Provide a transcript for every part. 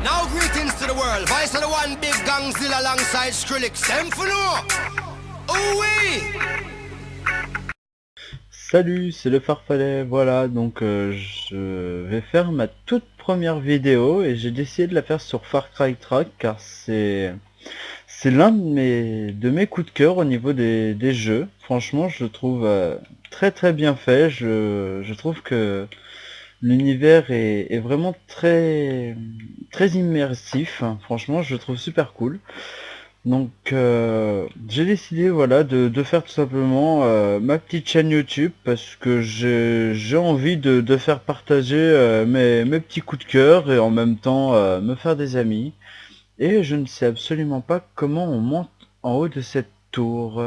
Now greetings to the world. Vice of the one big gangzilla alongside Skrillex. Them for no. Oui. Salut, c'est le Farfadet, voilà, donc je vais faire ma toute première vidéo et j'ai décidé de la faire sur Far Cry Track car c'est l'un de mes coups de cœur au niveau des jeux. Franchement, je le trouve très bien fait, je trouve que l'univers est vraiment très immersif, franchement, je le trouve super cool. Donc j'ai décidé voilà de faire tout simplement ma petite chaîne YouTube parce que j'ai envie de faire partager mes petits coups de cœur et en même temps me faire des amis. Et je ne sais absolument pas comment on monte en haut de cette tour.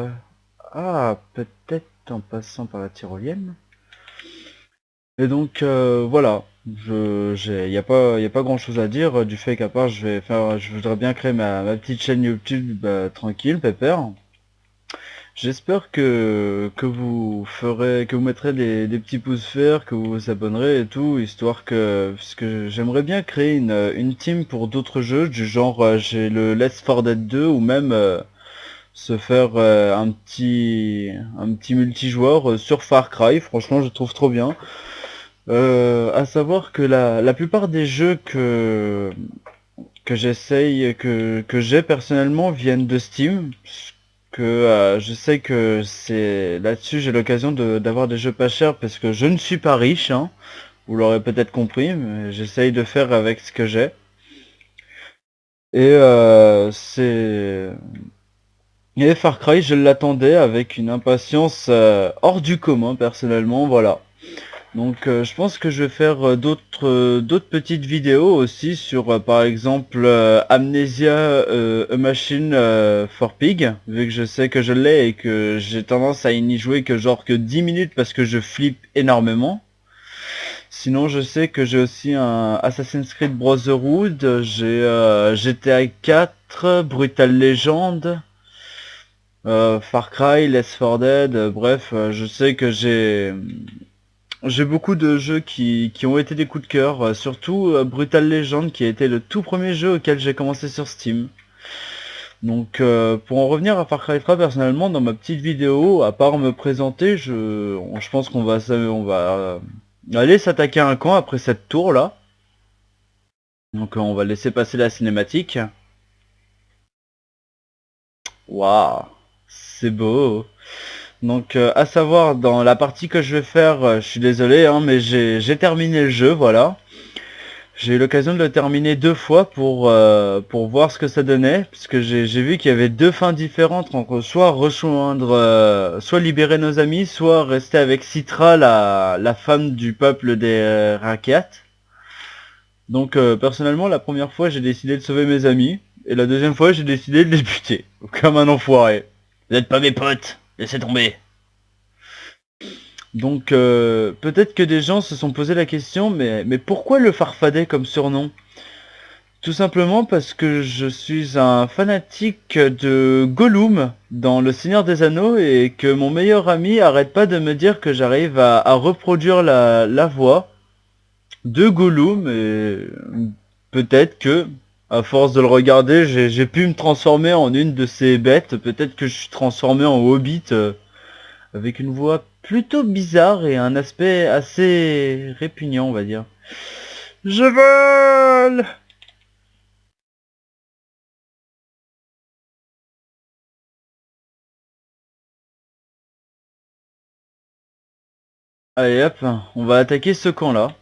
Ah, peut-être en passant par la tyrolienne. Et donc voilà, y a pas grand chose à dire du fait qu'à part je voudrais bien créer ma petite chaîne YouTube tranquille, pépère. J'espère que vous mettrez des petits pouces verts, que vous vous abonnerez et tout, histoire que, parce que j'aimerais bien créer une team pour d'autres jeux, du genre j'ai le Let's 4 Dead 2 ou même se faire un petit multijoueur sur Far Cry, franchement je trouve trop bien. À savoir que la plupart des jeux que j'essaye, que j'ai personnellement viennent de Steam, que je sais que c'est là-dessus j'ai l'occasion d'avoir des jeux pas chers parce que je ne suis pas riche, hein, vous l'aurez peut-être compris, mais j'essaye de faire avec ce que j'ai. Et et Far Cry, je l'attendais avec une impatience hors du commun personnellement, voilà. Donc je pense que je vais faire d'autres petites vidéos aussi sur par exemple Amnesia A Machine for Pig, vu que je sais que je l'ai et que j'ai tendance à y n'y jouer que genre que 10 minutes parce que je flippe énormément. Sinon je sais que j'ai aussi un Assassin's Creed Brotherhood, j'ai GTA 4, Brutal Legend, Far Cry, Left 4 Dead, bref, je sais que j'ai beaucoup de jeux qui ont été des coups de cœur, surtout Brutal Legend qui a été le tout premier jeu auquel j'ai commencé sur Steam. Donc pour en revenir à Far Cry 3 personnellement, dans ma petite vidéo, à part me présenter, je pense on va aller s'attaquer à un camp après cette tour là. Donc on va laisser passer la cinématique. Waouh, c'est beau. Donc à savoir dans la partie que je vais faire, je suis désolé hein, mais j'ai terminé le jeu, voilà. J'ai eu l'occasion de le terminer deux fois pour voir ce que ça donnait, puisque j'ai vu qu'il y avait deux fins différentes, entre soit rejoindre, soit libérer nos amis, soit rester avec Citra, la femme du peuple des Rakyat. Donc personnellement, la première fois, j'ai décidé de sauver mes amis, et la deuxième fois, j'ai décidé de les buter, comme un enfoiré. Vous êtes pas mes potes, laissez tomber. Donc peut-être que des gens se sont posé la question, mais pourquoi le Farfadet comme surnom? Tout simplement parce que je suis un fanatique de Gollum dans Le Seigneur des Anneaux et que mon meilleur ami arrête pas de me dire que j'arrive à reproduire la voix de Gollum et peut-être que à force de le regarder j'ai pu me transformer en une de ces bêtes, peut-être que je suis transformé en Hobbit avec une voix plutôt bizarre et un aspect assez répugnant on va dire. Je vole! Allez hop, on va attaquer ce camp là.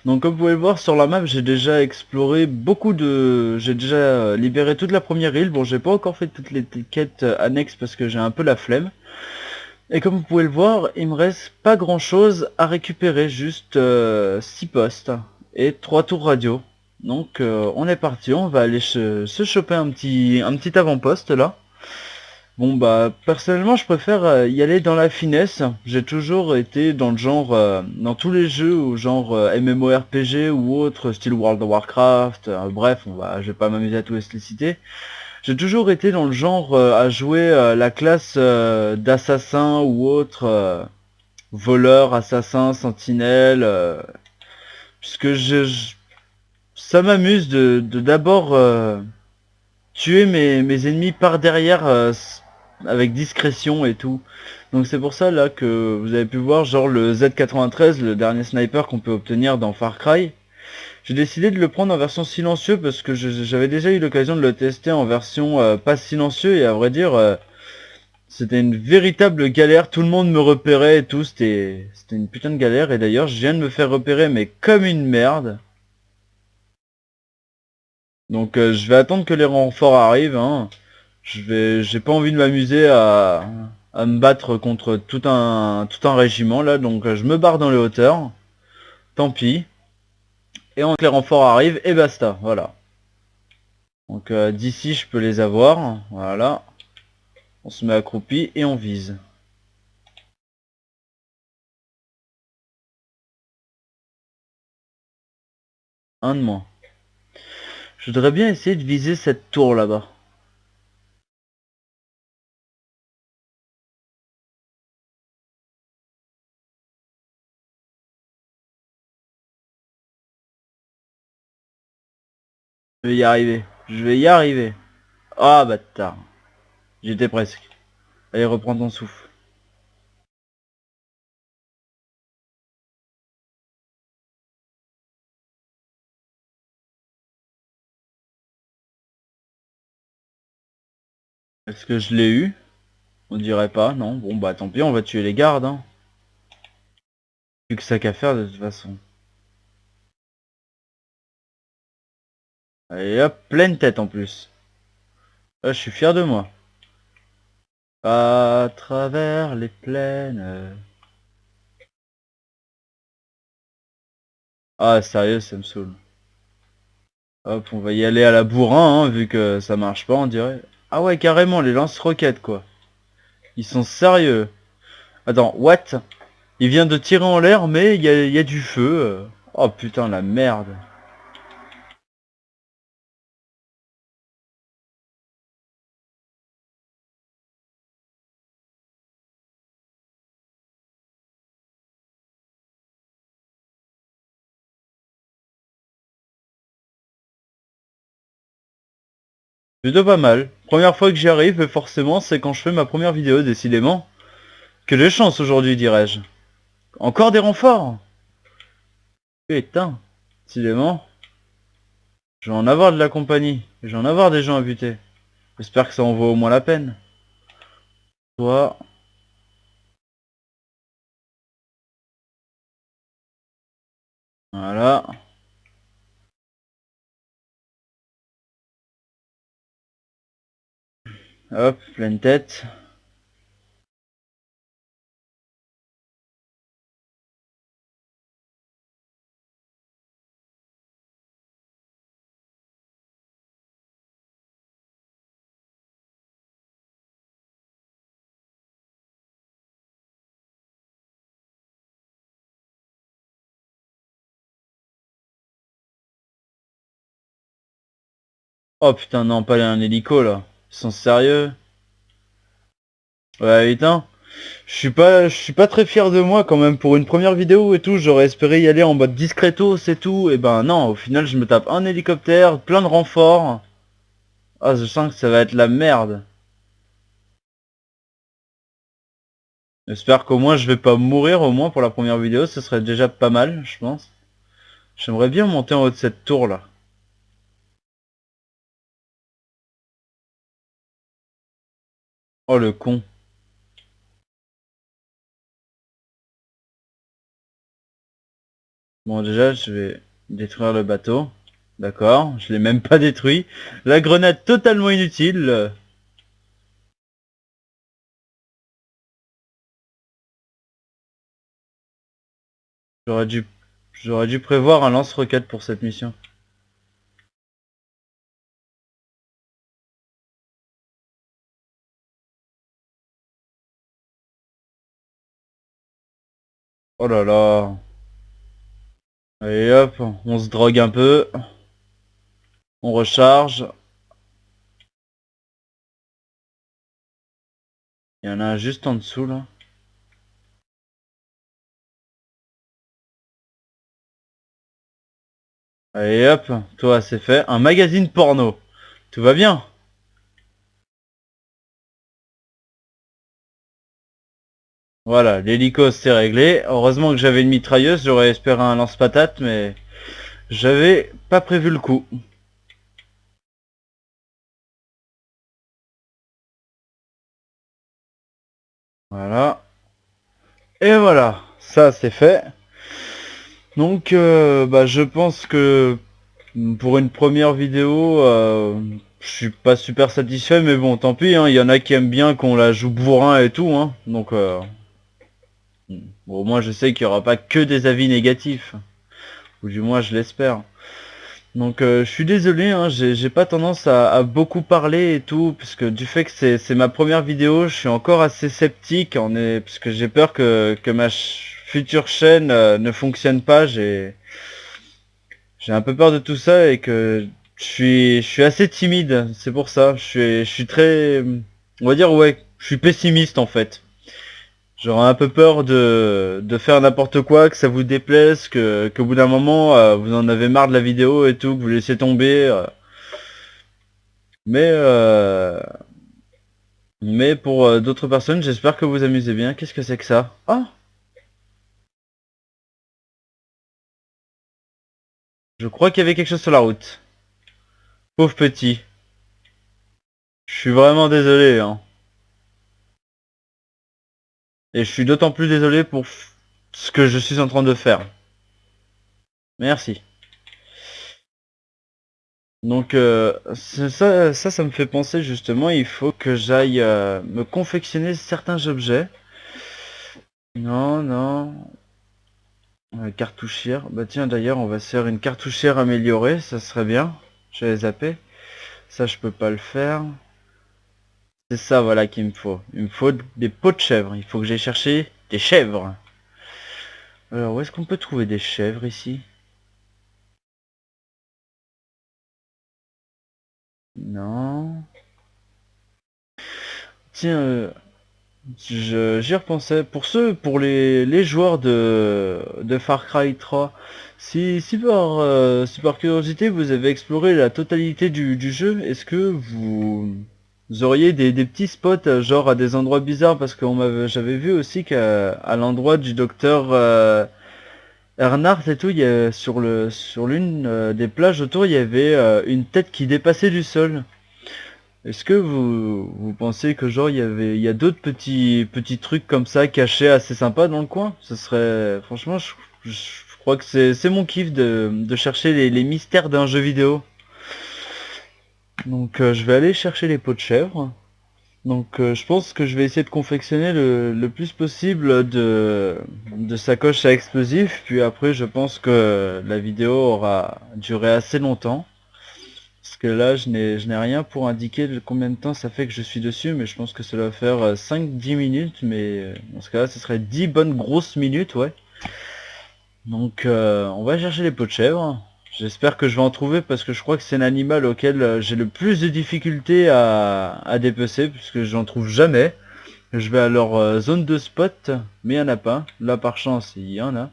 Donc comme vous pouvez le voir sur la map, j'ai déjà exploré beaucoup de... J'ai déjà libéré toute la première île. Bon, j'ai pas encore fait toutes les quêtes annexes parce que j'ai un peu la flemme. Et comme vous pouvez le voir, il me reste pas grand chose à récupérer, juste 6 postes et 3 tours radio. Donc on est parti, on va aller se choper un petit avant-poste là. Bon bah personnellement je préfère y aller dans la finesse. J'ai toujours été dans le genre, dans tous les jeux ou genre MMORPG ou autre, style World of Warcraft, bref, je vais pas m'amuser à tous les citer. J'ai toujours été dans le genre à jouer la classe d'assassin ou autre, voleur, assassin, sentinelle, puisque ça m'amuse de d'abord tuer mes ennemis par derrière avec discrétion et tout. Donc c'est pour ça là que vous avez pu voir genre le Z93, le dernier sniper qu'on peut obtenir dans Far Cry. J'ai décidé de le prendre en version silencieux parce que j'avais déjà eu l'occasion de le tester en version pas silencieux et à vrai dire c'était une véritable galère, tout le monde me repérait et tout, c'était une putain de galère et d'ailleurs je viens de me faire repérer mais comme une merde. Donc je vais attendre que les renforts arrivent, hein. J'ai pas envie de m'amuser à me battre contre tout un régiment là, donc je me barre dans les hauteurs. Tant pis. Et que les renforts arrivent et basta, voilà. Donc d'ici je peux les avoir, voilà. On se met accroupi et on vise. Un de moins. Je voudrais bien essayer de viser cette tour là-bas. Je vais y arriver. Je vais y arriver. Ah bâtard. J'étais presque. Allez, reprends ton souffle. Est-ce que je l'ai eu? On dirait pas, non. Bon bah tant pis, on va tuer les gardes, hein. Plus que ça qu'à faire de toute façon. Allez hop, pleine tête en plus. Ah, je suis fier de moi. À travers les plaines. Ah sérieux, ça me saoule. Hop, on va y aller à la bourrin, hein, vu que ça marche pas, on dirait. Ah ouais, carrément, les lance-roquettes, quoi. Ils sont sérieux. Attends, what? Il vient de tirer en l'air, mais il y a du feu. Oh putain, la merde. Plutôt pas mal. Première fois que j'y arrive, et forcément, c'est quand je fais ma première vidéo, décidément. Que de chance aujourd'hui, dirais-je. Encore des renforts? Putain. Décidément. Je vais en avoir de la compagnie. Je vais en avoir des gens à buter. J'espère que ça en vaut au moins la peine. Toi. Voilà. Hop, pleine tête. Oh putain, non, pas un hélico là. Ils sont sérieux? Ouais, putain. Je suis pas très fier de moi quand même pour une première vidéo et tout. J'aurais espéré y aller en mode discretos et tout. Et ben non, au final, je me tape un hélicoptère, plein de renforts. Ah, je sens que ça va être la merde. J'espère qu'au moins je vais pas mourir au moins pour la première vidéo. Ce serait déjà pas mal, je pense. J'aimerais bien monter en haut de cette tour là. Oh le con. Bon déjà, je vais détruire le bateau. D'accord, je l'ai même pas détruit. La grenade totalement inutile. J'aurais dû, j'aurais dû prévoir un lance-roquette pour cette mission. Oh là là. Allez hop, on se drogue un peu. On recharge. Il y en a un juste en dessous là. Allez hop, toi c'est fait. Un magazine porno. Tout va bien? Voilà, l'hélico c'est réglé. Heureusement que j'avais une mitrailleuse, j'aurais espéré un lance-patate, mais j'avais pas prévu le coup. Voilà. Et voilà, ça c'est fait. Donc bah, je pense que pour une première vidéo, je suis pas super satisfait, mais bon, tant pis, hein, il y en a qui aiment bien qu'on la joue bourrin et tout, hein. Donc bon, au moins je sais qu'il y aura pas que des avis négatifs. Ou du moins je l'espère. Donc je suis désolé, hein, j'ai pas tendance à beaucoup parler et tout, puisque du fait que c'est ma première vidéo, je suis encore assez sceptique, parce que j'ai peur que ma future chaîne ne fonctionne pas, j'ai un peu peur de tout ça et que je suis assez timide, c'est pour ça, je suis très, on va dire ouais, je suis pessimiste en fait. J'aurais un peu peur de faire n'importe quoi, que ça vous déplaise, qu'au bout d'un moment, vous en avez marre de la vidéo et tout, que vous laissez tomber. Mais, euh, mais pour d'autres personnes, j'espère que vous amusez bien. Qu'est-ce que c'est que ça? Ah, je crois qu'il y avait quelque chose sur la route. Pauvre petit. Je suis vraiment désolé, hein. Et je suis d'autant plus désolé pour ce que je suis en train de faire. Merci. Donc ça me fait penser justement, il faut que j'aille me confectionner certains objets. Non, non. Cartouchière. Bah tiens, d'ailleurs, on va se faire une cartouchière améliorée, ça serait bien. J'avais zappé. Ça, je peux pas le faire. C'est ça, voilà, qu'il me faut. Il me faut des pots de chèvre. Il faut que j'aille chercher des chèvres. Alors, où est-ce qu'on peut trouver des chèvres ici? Non. Tiens, j'y repensais. Pour les joueurs de Far Cry 3, si par curiosité vous avez exploré la totalité du jeu, est-ce que vous auriez des petits spots, genre à des endroits bizarres, parce que j'avais vu aussi qu'à l'endroit du docteur Earnhardt et tout, sur l'une des plages autour, il y avait une tête qui dépassait du sol. Est-ce que vous pensez que genre il y a d'autres petits trucs comme ça cachés assez sympas dans le coin? Ce serait franchement je crois que c'est mon kiff de chercher les mystères d'un jeu vidéo. Donc je vais aller chercher les pots de chèvre. Donc je pense que je vais essayer de confectionner le plus possible de sacoches à explosifs. Puis après je pense que la vidéo aura duré assez longtemps. Parce que là, je n'ai rien pour indiquer combien de temps ça fait que je suis dessus, mais je pense que ça doit faire 5-10 minutes, mais dans ce cas-là, ce serait 10 bonnes grosses minutes, ouais. Donc, on va chercher les pots de chèvre. J'espère que je vais en trouver parce que je crois que c'est l'animal auquel j'ai le plus de difficultés à dépecer, puisque j'en trouve jamais. Je vais à leur zone de spot, mais il n'y en a pas. Là, par chance, il y en a.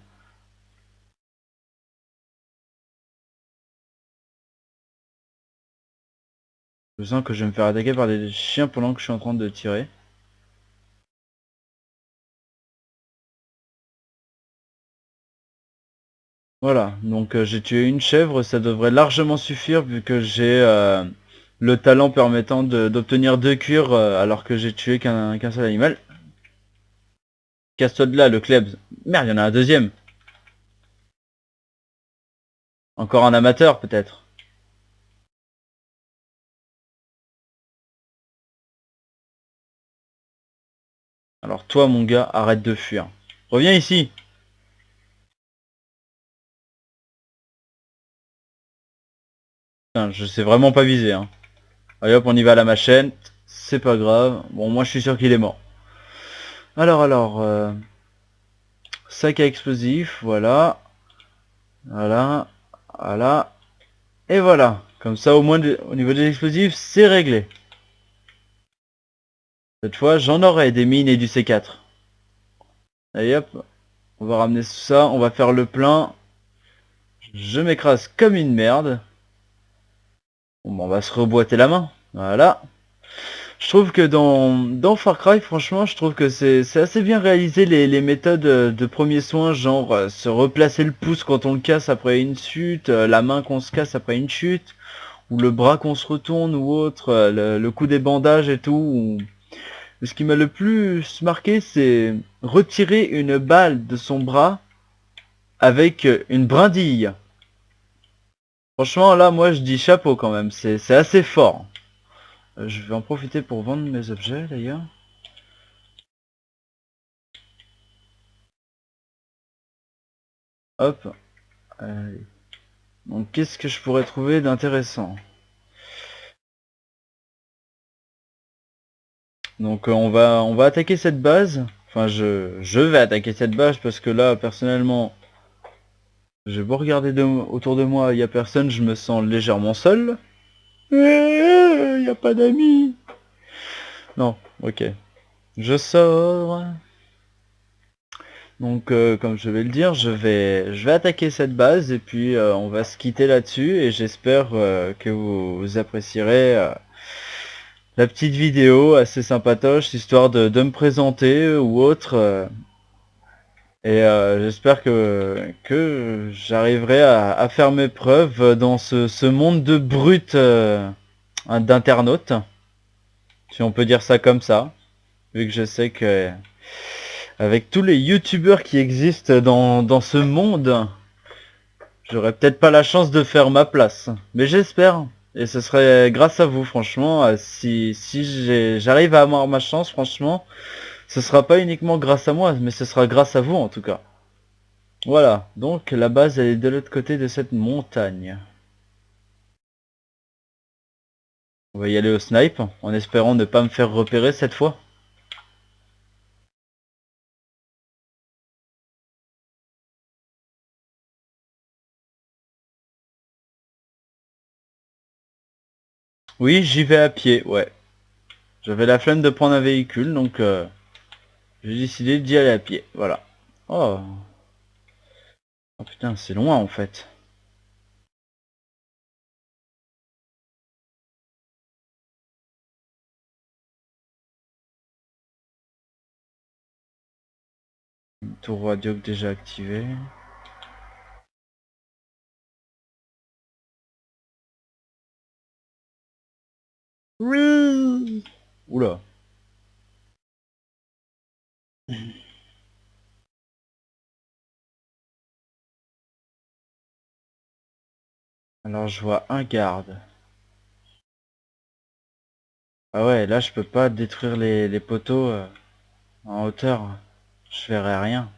Je sens que je vais me faire attaquer par des chiens pendant que je suis en train de tirer. Voilà, donc j'ai tué une chèvre, ça devrait largement suffire vu que j'ai le talent permettant d'obtenir 2 cuirs alors que j'ai tué qu'un seul animal. Casse-toi de là, le klebs. Merde, il y en a un deuxième. Encore un amateur peut-être. Alors toi mon gars, arrête de fuir. Reviens ici. Putain, je sais vraiment pas viser, hein. Allez hop, on y va à la machine. C'est pas grave. Bon, moi je suis sûr qu'il est mort. Alors, sac à explosifs, voilà. Voilà. Voilà. Et voilà. Comme ça, au moins, au niveau des explosifs, c'est réglé. Cette fois, j'en aurai des mines et du C4. Allez hop, on va ramener ça, on va faire le plein. Je m'écrase comme une merde. Bon, bah, on va se reboîter la main. Voilà. Je trouve que dans Far Cry, franchement, je trouve que c'est assez bien réalisé les méthodes de premiers soins, genre se replacer le pouce quand on le casse après une chute, la main qu'on se casse après une chute, ou le bras qu'on se retourne ou autre, le coup des bandages et tout. Ce qui m'a le plus marqué, c'est retirer une balle de son bras avec une brindille. Franchement, là, moi, je dis chapeau quand même. C'est assez fort. Je vais en profiter pour vendre mes objets, d'ailleurs. Hop. Allez. Donc, qu'est-ce que je pourrais trouver d'intéressant? Donc, on va attaquer cette base. Enfin, je vais attaquer cette base parce que là, personnellement, j'ai beau regarder autour de moi, il n'y a personne, je me sens légèrement seul. Il n'y a pas d'amis. Non, ok. Je sors. Donc comme je vais le dire, je vais attaquer cette base et puis on va se quitter là-dessus et j'espère que vous apprécierez la petite vidéo assez sympatoche, histoire de me présenter ou autre. Et j'espère que j'arriverai à faire mes preuves dans ce monde de brutes d'internautes, si on peut dire ça comme ça, vu que je sais que avec tous les youtubeurs qui existent dans ce monde, j'aurais peut-être pas la chance de faire ma place. Mais j'espère. Et ce serait grâce à vous, franchement. Si j'arrive à avoir ma chance, franchement, ce sera pas uniquement grâce à moi, mais ce sera grâce à vous en tout cas. Voilà, donc la base elle est de l'autre côté de cette montagne. On va y aller au snipe, en espérant ne pas me faire repérer cette fois. Oui, j'y vais à pied, ouais. J'avais la flemme de prendre un véhicule, donc j'ai décidé d'y aller à pied, voilà. Oh, oh putain, c'est loin en fait. Tour radio déjà activé. Oui. Oula. Alors je vois un garde. Ah ouais, là je peux pas détruire les poteaux en hauteur. Je verrai rien.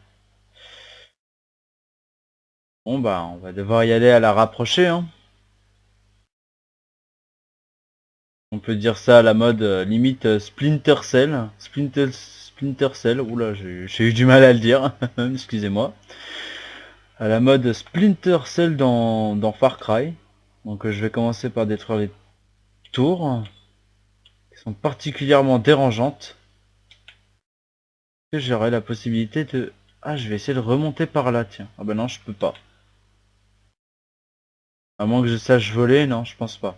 Bon bah on va devoir y aller à la rapprocher hein. On peut dire ça à la mode limite Splinter Cell. Splinter Cell. Oula, j'ai eu du mal à le dire. Excusez-moi. À la mode Splinter Cell dans Far Cry. Donc je vais commencer par détruire les tours qui sont particulièrement dérangeantes. Que j'aurai la possibilité de... Ah, je vais essayer de remonter par là, tiens. Ah bah non, je peux pas. À moins que je sache voler, non, je pense pas.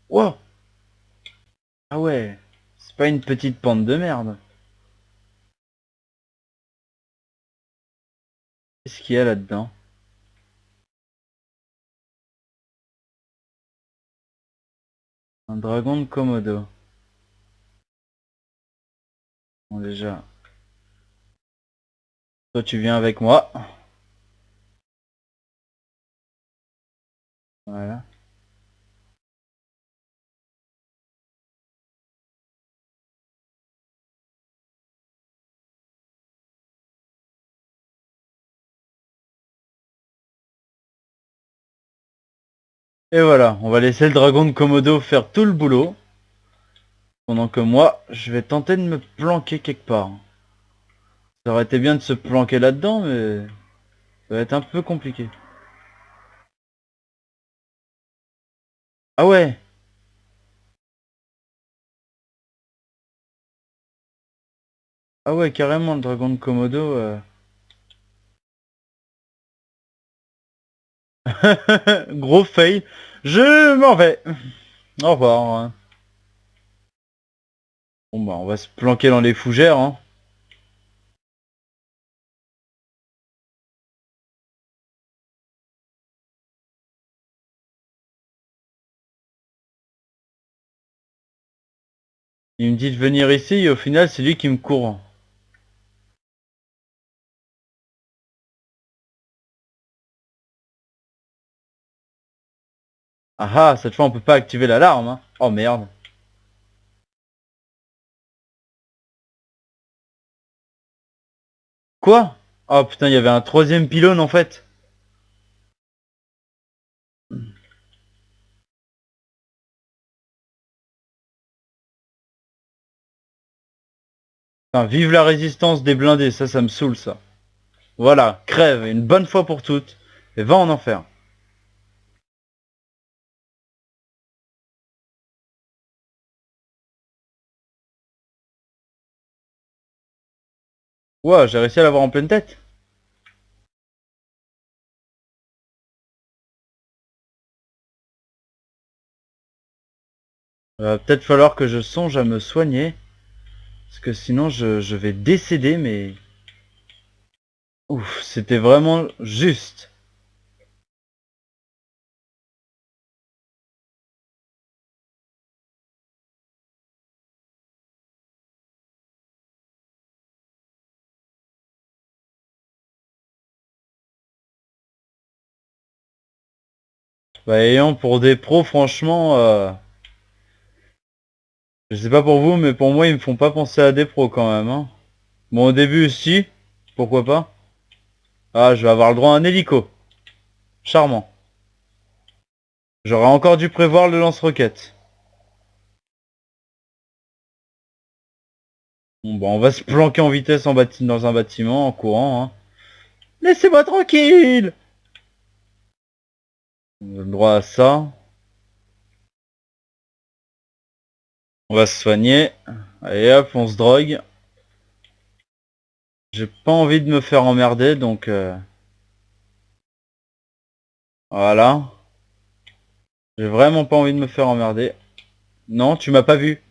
Wow. Ah ouais, c'est pas une petite pente de merde. Qu'est-ce qu'il y a là-dedans? Un dragon de Komodo. Bon déjà, toi tu viens avec moi. Voilà. Et voilà, on va laisser le dragon de Komodo faire tout le boulot. Pendant que moi, je vais tenter de me planquer quelque part. Ça aurait été bien de se planquer là-dedans, mais ça va être un peu compliqué. Ah ouais, Ah ouais, carrément, le dragon de Komodo. Gros fail. Je m'en vais. Au revoir, hein. Bon bah, on va se planquer dans les fougères, hein. Il me dit de venir ici et au final, c'est lui qui me court. Ah ah, cette fois, on peut pas activer l'alarme, hein. Oh merde. Quoi? Oh putain, il y avait un troisième pylône en fait. Putain, vive la résistance des blindés, ça me saoule ça. Voilà, crève, une bonne fois pour toutes, et va en enfer. Ouah, j'ai réussi à l'avoir en pleine tête. Peut-être falloir que je songe à me soigner, parce que sinon je vais décéder, mais... Ouf, c'était vraiment juste. Bah ayant pour des pros, franchement, je sais pas pour vous, mais pour moi, ils me font pas penser à des pros quand même, hein. Bon, au début, si, pourquoi pas. Ah, je vais avoir le droit à un hélico. Charmant. J'aurais encore dû prévoir le lance-roquette. Bon, bah, on va se planquer en vitesse dans un bâtiment, en courant, hein. Laissez-moi tranquille! On a le droit à ça. On va se soigner. Allez hop, on se drogue. J'ai pas envie de me faire emmerder, donc... Voilà. J'ai vraiment pas envie de me faire emmerder. Non, tu m'as pas vu.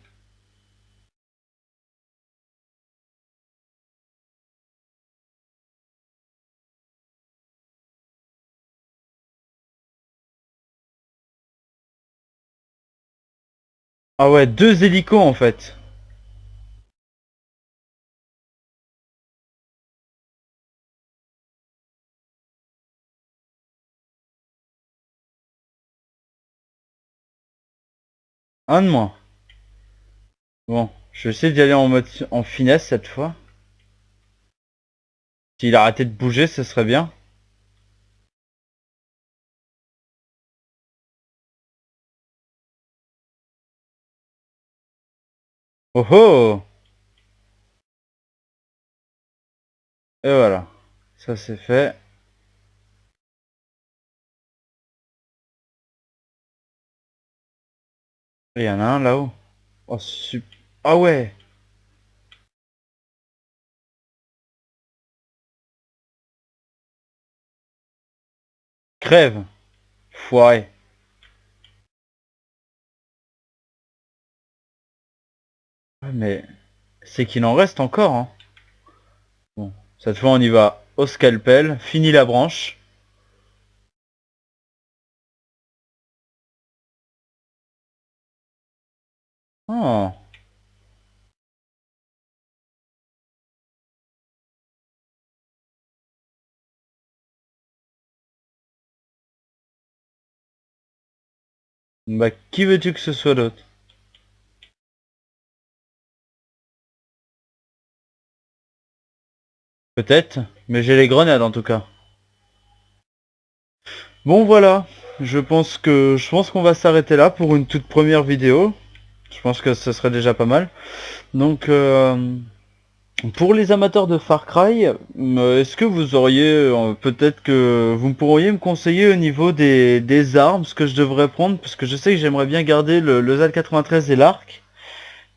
Ah ouais, deux hélicos en fait. Un de moins. Bon, je vais essayer d'y aller en mode en finesse cette fois. S'il a arrêté de bouger, ce serait bien. Oh oh! Et voilà. Ça c'est fait. Et il y en a un là-haut. Oh super. Ah ouais! Crève! Foiré. Ouais, mais c'est qu'il en reste encore, hein. Bon, cette fois on y va au scalpel. Fini la branche. Oh. Bah qui veux-tu que ce soit d'autre? Peut-être, mais j'ai les grenades en tout cas. Bon voilà, je pense qu'on va s'arrêter là pour une toute première vidéo. Je pense que ce serait déjà pas mal. Donc pour les amateurs de Far Cry, est-ce que vous auriez peut-être que vous pourriez me conseiller au niveau des armes ce que je devrais prendre parce que je sais que j'aimerais bien garder le ZAL 93 et l'arc.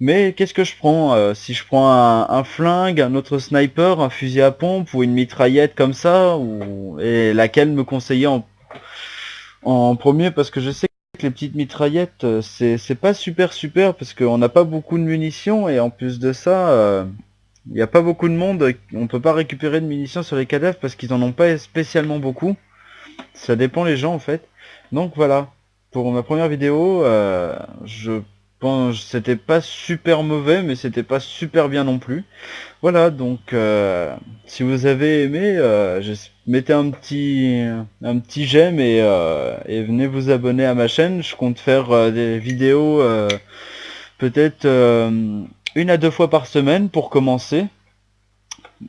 Mais qu'est-ce que je prends? Si je prends un flingue, un autre sniper, un fusil à pompe ou une mitraillette comme ça, et laquelle me conseiller en premier? Parce que je sais que les petites mitraillettes, c'est pas super parce qu'on n'a pas beaucoup de munitions et en plus de ça, il n'y a pas beaucoup de monde. On peut pas récupérer de munitions sur les cadavres parce qu'ils en ont pas spécialement beaucoup. Ça dépend les gens en fait. Donc voilà, pour ma première vidéo, je pense c'était pas super mauvais, mais c'était pas super bien non plus. Voilà, donc si vous avez aimé, mettez un petit j'aime et venez vous abonner à ma chaîne. Je compte faire des vidéos peut-être 1 à 2 fois par semaine pour commencer.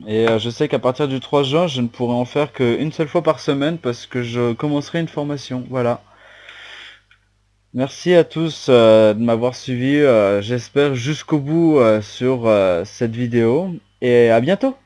Et je sais qu'à partir du 3 juin, je ne pourrai en faire qu'une seule fois par semaine parce que je commencerai une formation. Voilà. Merci à tous de m'avoir suivi, j'espère jusqu'au bout sur cette vidéo. Et à bientôt!